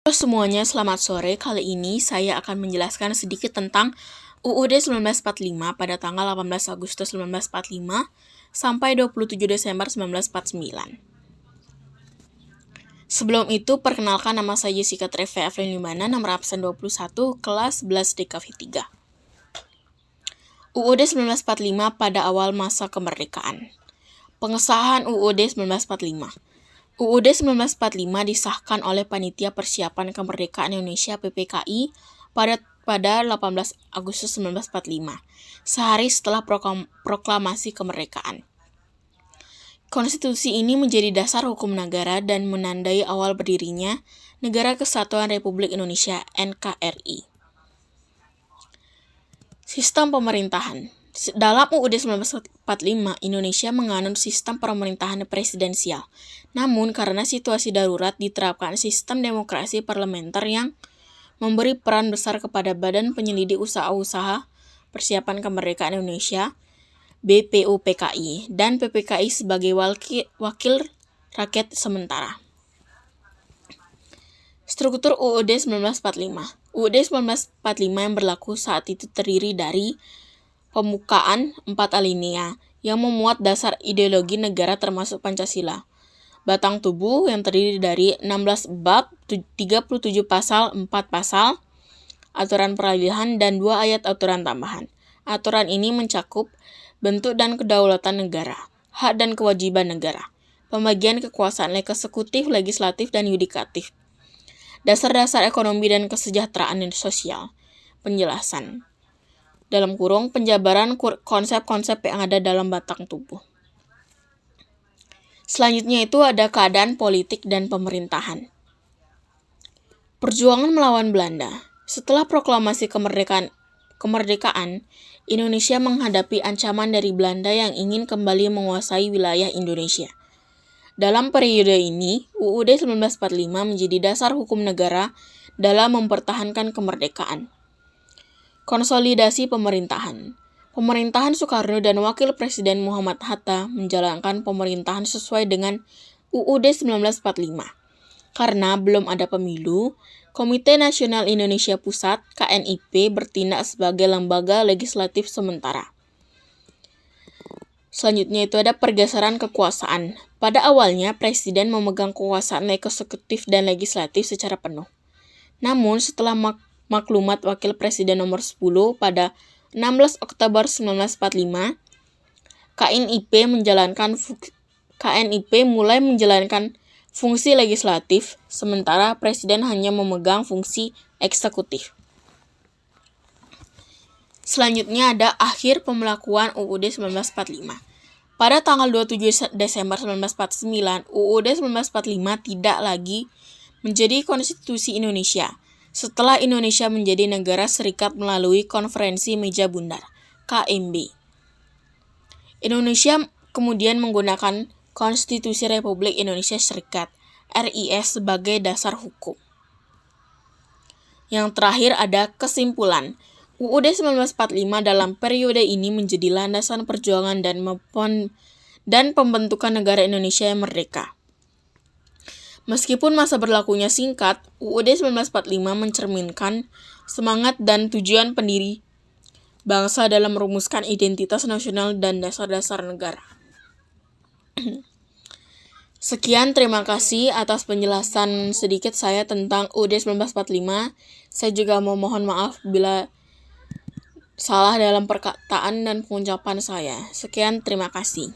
Halo semuanya, selamat sore. Kali ini saya akan menjelaskan sedikit tentang UUD 1945 pada tanggal 18 Agustus 1945 sampai 27 Desember 1949. Sebelum itu, perkenalkan nama saya Jessica Treve Evelyn Limana, nomor absen 21, kelas 11 DKV 3. UUD 1945 pada awal masa kemerdekaan. Pengesahan UUD 1945. UUD 1945 disahkan oleh Panitia Persiapan Kemerdekaan Indonesia PPKI pada 18 Agustus 1945, sehari setelah proklamasi kemerdekaan. Konstitusi ini menjadi dasar hukum negara dan menandai awal berdirinya Negara Kesatuan Republik Indonesia (NKRI). Sistem pemerintahan. Dalam UUD 1945, Indonesia menganut sistem pemerintahan presidensial. Namun, karena situasi darurat, diterapkan sistem demokrasi parlementer yang memberi peran besar kepada Badan Penyelidik Usaha-usaha Persiapan Kemerdekaan Indonesia (BPUPKI) dan PPKI sebagai wakil rakyat sementara. Struktur UUD 1945. UUD 1945 yang berlaku saat itu terdiri dari pembukaan 4 alinea yang memuat dasar ideologi negara termasuk Pancasila. Batang tubuh yang terdiri dari 16 bab, 37 pasal, 4 pasal, aturan peralihan, dan 2 ayat aturan tambahan. Aturan ini mencakup bentuk dan kedaulatan negara, hak dan kewajiban negara, pembagian kekuasaan eksekutif, legislatif, dan yudikatif, dasar-dasar ekonomi dan kesejahteraan sosial, penjelasan, dalam kurung penjabaran konsep-konsep yang ada dalam batang tubuh. Selanjutnya itu ada keadaan politik dan pemerintahan. Perjuangan melawan Belanda. Setelah proklamasi kemerdekaan, Indonesia menghadapi ancaman dari Belanda yang ingin kembali menguasai wilayah Indonesia. Dalam periode ini, UUD 1945 menjadi dasar hukum negara dalam mempertahankan kemerdekaan. Konsolidasi pemerintahan. Pemerintahan Soekarno dan Wakil Presiden Muhammad Hatta menjalankan pemerintahan sesuai dengan UUD 1945. Karena belum ada pemilu, Komite Nasional Indonesia Pusat (KNIP) bertindak sebagai lembaga legislatif sementara. Selanjutnya itu ada pergeseran kekuasaan. Pada awalnya, Presiden memegang kekuasaan eksekutif dan legislatif secara penuh. Namun, setelah Maklumat Wakil Presiden nomor 10 pada 16 Oktober 1945, KNIP mulai menjalankan fungsi legislatif, sementara Presiden hanya memegang fungsi eksekutif. Selanjutnya ada akhir pemberlakuan UUD 1945. Pada tanggal 27 Desember 1949, UUD 1945 tidak lagi menjadi konstitusi Indonesia, setelah Indonesia menjadi negara serikat melalui Konferensi Meja Bundar, KMB. Indonesia kemudian menggunakan Konstitusi Republik Indonesia Serikat, RIS, sebagai dasar hukum. Yang terakhir ada kesimpulan. UUD 1945 dalam periode ini menjadi landasan perjuangan dan pembentukan negara Indonesia yang merdeka. Meskipun masa berlakunya singkat, UUD 1945 mencerminkan semangat dan tujuan pendiri bangsa dalam merumuskan identitas nasional dan dasar-dasar negara. Sekian, terima kasih atas penjelasan sedikit saya tentang UUD 1945. Saya juga mohon maaf bila salah dalam perkataan dan pengucapan saya. Sekian, terima kasih.